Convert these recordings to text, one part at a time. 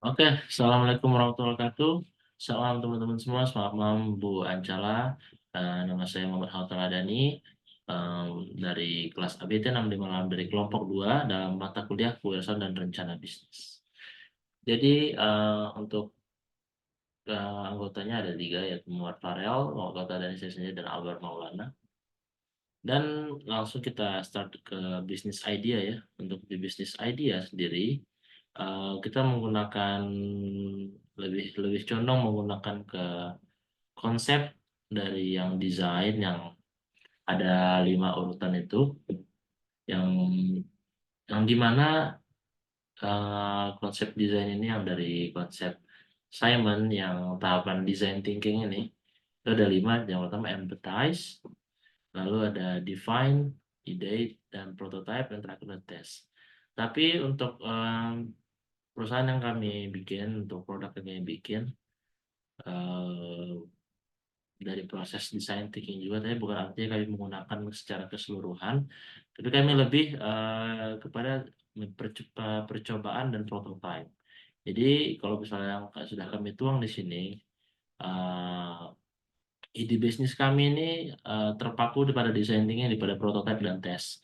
Oke, Assalamualaikum warahmatullahi wabarakatuh. Salam teman-teman semua, selamat malam Bu Ancala. Nama saya Muhammad Hautal Adani dari kelas ABT 656 dari kelompok 2 dalam mata kuliah Kewirausahaan dan Rencana Bisnis. Jadi untuk anggotanya ada 3 yaitu Muhammad Farel, Muhammad Hautal Adani saya sendiri, dan Albert Maulana. Dan langsung kita start ke bisnis idea ya. Untuk di bisnis idea sendiri, kita menggunakan lebih lebih condong menggunakan ke konsep dari yang desain yang ada 5 urutan itu, yang dimana konsep desain ini yang dari konsep Simon yang tahapan design thinking ini itu ada 5. Yang pertama empathize, lalu ada define, ideate, dan prototype, dan terakhir ada test. Tapi untuk perusahaan yang kami bikin, untuk produk yang kami bikin, eh, dari proses design thinking juga, tapi bukan artinya kami menggunakan secara keseluruhan, tapi kami lebih kepada percobaan dan prototype. Jadi kalau misalnya yang sudah kami tuang di sini, eh, ide bisnis kami ini terpaku pada design thinking daripada prototype dan tes.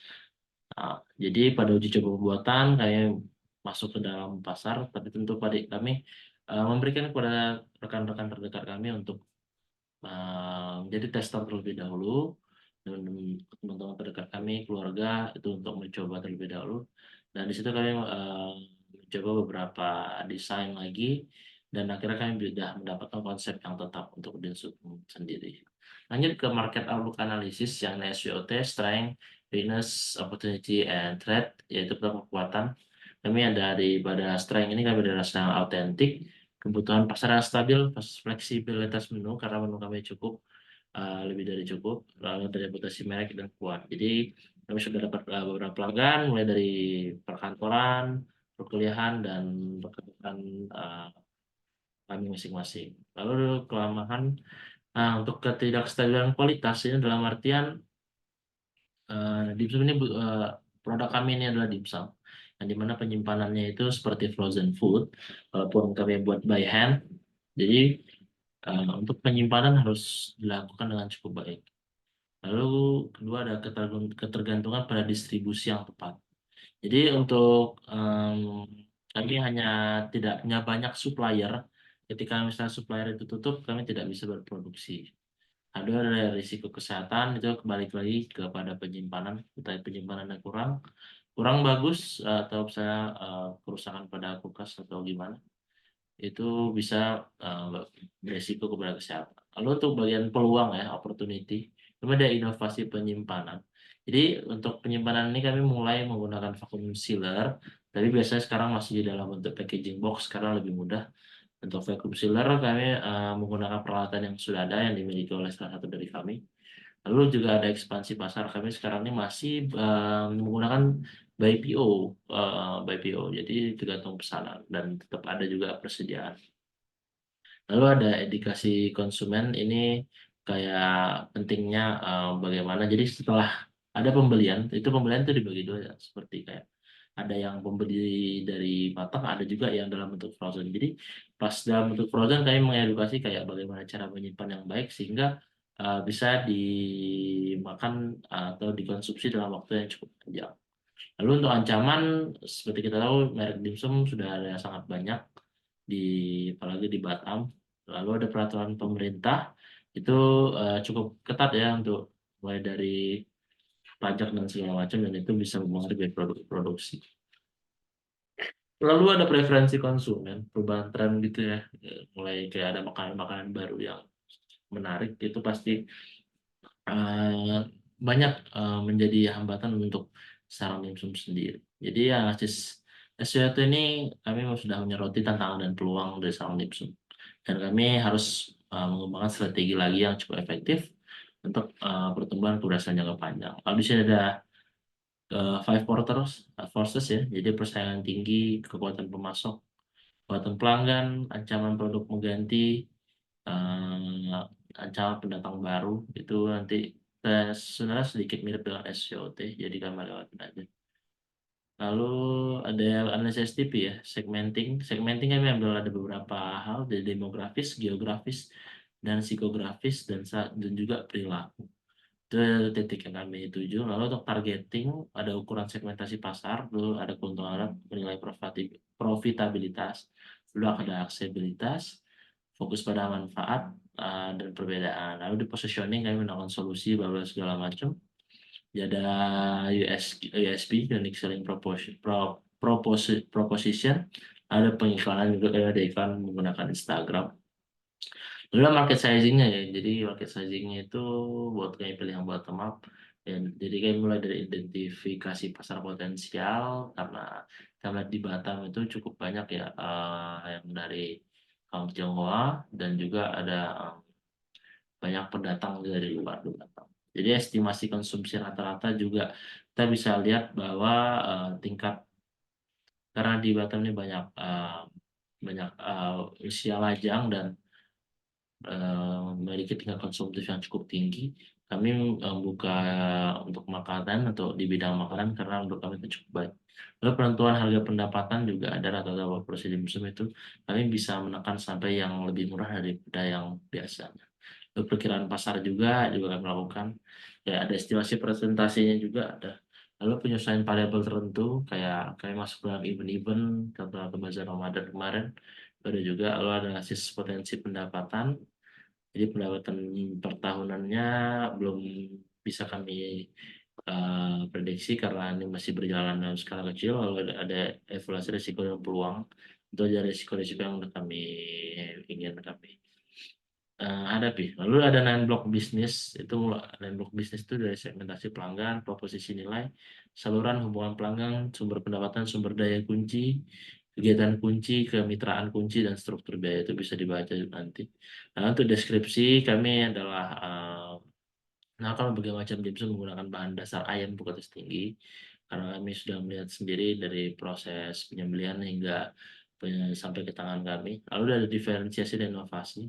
Jadi pada uji coba pembuatan kami masuk ke dalam pasar, tapi tentu pada kami memberikan kepada rekan-rekan terdekat kami untuk menjadi tester terlebih dahulu, dan teman-teman terdekat kami, keluarga itu untuk mencoba terlebih dahulu. Dan di situ kami mencoba beberapa desain lagi, dan akhirnya kami sudah mendapatkan konsep yang tetap untuk Densum sendiri. Lanjut ke market outlook analysis yang SWOT, strength, weakness, opportunity, and threat, yaitu kekuatan. Kami ada pada strength ini kami adalah sedang autentik, kebutuhan pasar yang stabil, fleksibilitas menu karena menu kami cukup, lebih dari cukup, lalu dari reputasi merek dan kuat. Jadi kami sudah dapat beberapa pelanggan mulai dari perkantoran, perkuliahan, dan pekerjaan kami masing-masing. Lalu kelemahan, untuk ketidakstabilan kualitas ini dalam artian dimsum ini produk kami ini adalah dimsum, yang dimana penyimpanannya itu seperti frozen food, walaupun kami buat by hand. Jadi untuk penyimpanan harus dilakukan dengan cukup baik. Lalu kedua ada ketergantungan pada distribusi yang tepat. Jadi untuk kami hanya tidak punya banyak supplier. Ketika misalnya supplier itu tutup, kami tidak bisa berproduksi. Ada risiko kesehatan, itu kembali lagi kepada penyimpanan. Kita penyimpanannya kurang kurang bagus, atau misalnya kerusakan pada kulkas atau gimana, itu bisa beresiko kepada kesehatan. Lalu untuk bagian peluang ya, opportunity, kami ada inovasi penyimpanan. Jadi untuk penyimpanan ini kami mulai menggunakan vacuum sealer, tapi biasanya sekarang masih di dalam bentuk packaging box karena lebih mudah. Untuk vacuum sealer kami menggunakan peralatan yang sudah ada yang dimiliki oleh salah satu dari kami. Lalu juga ada ekspansi pasar, kami sekarang ini masih menggunakan by PO, by PO, jadi tergantung pesanan dan tetap ada juga persediaan. Lalu ada edukasi konsumen, ini kayak pentingnya bagaimana. Jadi setelah ada pembelian, itu pembelian itu dibagi dua ya, seperti kayak ada yang pembeli dari matang, ada juga yang dalam bentuk frozen. Jadi pas dalam bentuk frozen kami mengedukasi kayak bagaimana cara menyimpan yang baik sehingga bisa dimakan atau dikonsumsi dalam waktu yang cukup panjang. Lalu untuk ancaman, seperti kita tahu merek dimsum sudah ada sangat banyak di, apalagi di Batam. Lalu ada peraturan pemerintah itu cukup ketat ya, untuk mulai dari pajak dan segala macam, dan itu bisa mempengaruhi produk produksi. Lalu ada preferensi konsumen, perubahan tren gitu ya. Mulai kayak ada makanan-makanan baru yang menarik, itu pasti eh, banyak menjadi hambatan untuk sarang dimsum sendiri. Jadi ya SWOT ini kami sudah menyoroti tantangan dan peluang dari sarang dimsum. Dan kami harus mengembangkan strategi lagi yang cukup efektif untuk pertumbuhan keberhasilan jangka panjang. Lalu di sini ada five forces ya, jadi persaingan tinggi, kekuatan pemasok, kekuatan pelanggan, ancaman produk mengganti, ancaman pendatang baru. Itu nanti sebenarnya sedikit mirip dengan SCOT, jadi kami lewatin aja. Lalu ada analisis STP ya, segmenting. Segmenting kami ambil ada beberapa hal dari demografis, geografis, dan psikografis dan juga perilaku. Itu titik yang kami tuju. Lalu untuk targeting ada ukuran segmentasi pasar, lalu ada keuntungan, menilai profitabilitas, lalu ada aksesibilitas, fokus pada manfaat dan perbedaan. Lalu di positioning kami menggunakan solusi, segala macam. Ya ada USP, Unique Selling Proposition, ada pengiklanan juga, ada iklan menggunakan Instagram. Lalu market sizingnya ya, jadi market sizingnya itu buat kayak pilih yang bottom up. Dan jadi kayak mulai dari identifikasi pasar potensial, karena kita lihat di Batam itu cukup banyak ya yang dari kaum Tionghoa, dan juga ada banyak pendatang dari luar Batam. Jadi estimasi konsumsi rata-rata juga kita bisa lihat bahwa tingkat, karena di Batam ini banyak usia lajang dan memiliki tingkat konsumtif yang cukup tinggi. Kami buka untuk makanan atau di bidang makanan karena untuk kami itu cukup baik. Lalu penentuan harga pendapatan juga ada rata-rata porsi dimsum itu kami bisa menekan sampai yang lebih murah daripada yang biasanya. Lalu perkiraan pasar juga kami lakukan. Ya, ada estimasi presentasinya juga ada. Lalu penyesuaian variabel tertentu kayak kami masuk dalam event-event, contoh ke bazar Ramadan kemarin. Ada juga lalu ada analisis potensi pendapatan. Jadi pendapatan per tahunannya belum bisa kami prediksi karena ini masih berjalan dalam skala kecil. Lalu ada evaluasi risiko dan peluang. Itu ada risiko-risiko yang kami ingin kami hadapi. Lalu ada nine block bisnis. Itu nine block bisnis itu dari segmentasi pelanggan, proposisi nilai, saluran hubungan pelanggan, sumber pendapatan, sumber daya kunci, kegiatan kunci, kemitraan kunci, dan struktur biaya. Itu bisa dibaca nanti. Nah, untuk deskripsi kami adalah kalau berbagai macam dimsum menggunakan bahan dasar ayam berkualitas tinggi, karena kami sudah melihat sendiri dari proses penyembelihan hingga sampai ke tangan kami. Lalu ada diferensiasi dan inovasi.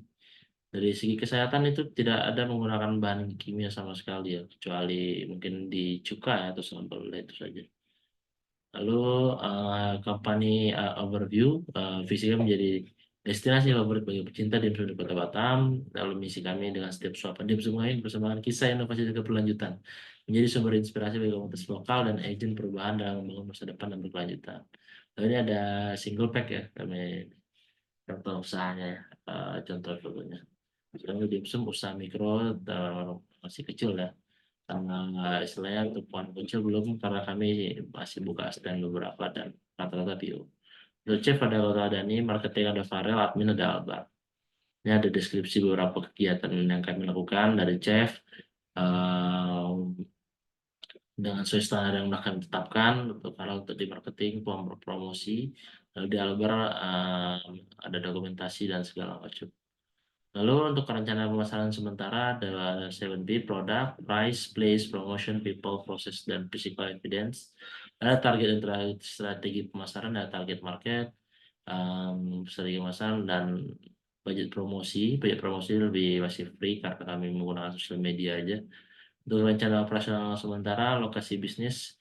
Dari segi kesehatan itu tidak ada menggunakan bahan kimia sama sekali ya, kecuali mungkin di cuka atau sambal itu saja. Lalu company overview, visinya menjadi destinasi favorit bagi pecinta dimsum di Kota Batam. Lalu misi kami dengan setiap suapan dimsum lain persembahan kisah inovasi dan keberlanjutan, menjadi sumber inspirasi bagi komunitas lokal dan agen perubahan dalam membangun masa depan dan berkelanjutan. Lalu ini ada single pack ya, kami contoh usahanya ya, contoh fotonya. Sekarang dimsum usaha mikro masih kecil ya, karena istilahnya untuk pohon kecil belum, karena kami masih buka stand beberapa dan rata-rata bio. Untuk chef ada Kota Dani, marketing ada Farel, admin ada Albar. Ini ada deskripsi beberapa kegiatan yang kami lakukan dari chef dengan sesuai standar yang sudah kami tetapkan. Untuk Farel untuk di marketing, promosi, lalu di Albar ada dokumentasi dan segala macam. Lalu untuk rencana pemasaran sementara ada 7P, product, price, place, promotion, people, process, dan physical evidence. Ada target dan strategi pemasaran, ada target market, strategi pemasaran, dan budget promosi. Budget promosi lebih masih free karena kami menggunakan sosial media aja. Untuk rencana operasional sementara, lokasi bisnis,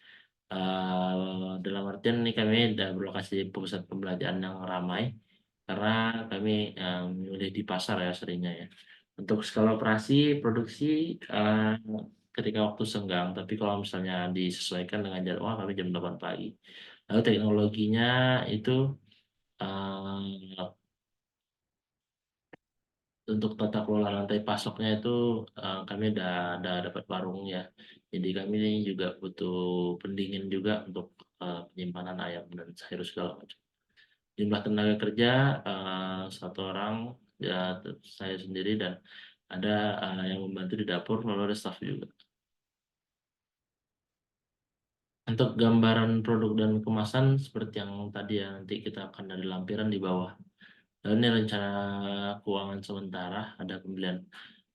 dalam artian ini kami sudah berlokasi di pusat pembelajaran yang ramai, karena kami memilih di pasar ya seringnya ya. Untuk skala operasi produksi ketika waktu senggang, tapi kalau misalnya disesuaikan dengan jadwal kami jam 8 pagi. Lalu teknologinya itu untuk tata kelola rantai pasoknya itu kami udah dapat warung ya. Jadi kami ini juga butuh pendingin juga untuk penyimpanan ayam dan sayur segala macam. Jumlah tenaga kerja satu orang ya, saya sendiri, dan ada yang membantu di dapur, lalu ada staff juga. Untuk gambaran produk dan kemasan seperti yang tadi ya, nanti kita akan dari lampiran di bawah. Dan ini rencana keuangan sementara, ada pembelian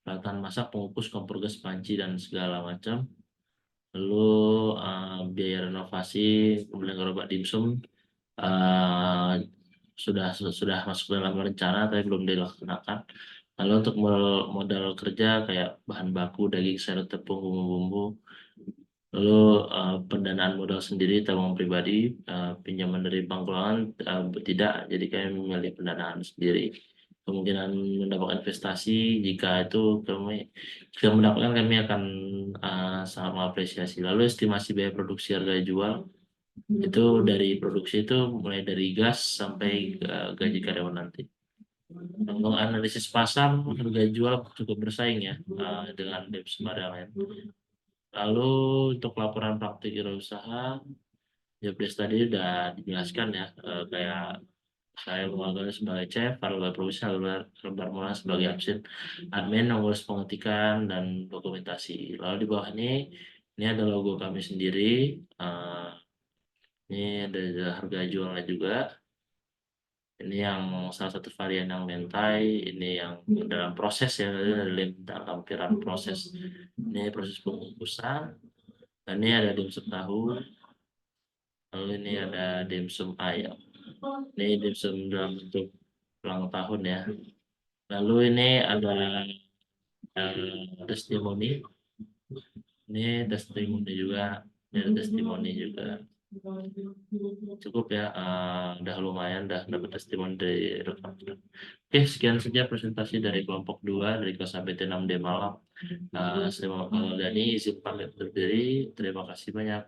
peralatan masak, pengukus, kompor gas, panci, dan segala macam. Lalu biaya renovasi, pembelian gerobak dimsum eh, sudah masuk dalam rencana tapi belum dilaksanakan. Lalu untuk modal kerja kayak bahan baku, daging, sayur, tepung, bumbu-bumbu, Lalu pendanaan modal sendiri tabungan pribadi, pinjaman dari bank keuangan tidak, jadi kami memilih pendanaan sendiri. Kemungkinan mendapatkan investasi jika itu jika mendapatkan kami akan sangat mengapresiasi. Lalu estimasi biaya produksi harga jual itu dari produksi itu mulai dari gas sampai gaji karyawan nanti. Untuk analisis pasar harga jual cukup bersaing ya dengan BEPS lain. Lalu untuk laporan praktik wirausaha, ya Pres tadi udah dijelaskan ya, kayak saya mengawalnya sebagai chef, Farul Produksi, Lebar Mola sebagai absen, admin, ngurus pengetikan dan dokumentasi. Lalu di bawah ini ada logo kami sendiri. eh, ini ada harga jualnya juga. Ini yang salah satu varian yang mentai, ini yang dalam proses ya, dalam lampiran proses. Ini proses pengukusan. Dan ini ada dimsum tahu. Lalu ini ada dimsum ayam. Ini dimsum dalam bentuk ulang tahun ya. Lalu ini ada testimoni. Ini testimoni juga. Ini ada testimoni juga. Cukup ya. Udah lumayan, udah dapat testimoni dari rekan-rekan. Oke, sekian saja presentasi dari kelompok 2 dari kelas ABT 6D Malang. Saya Dani izin pamit undur diri. Terima kasih banyak.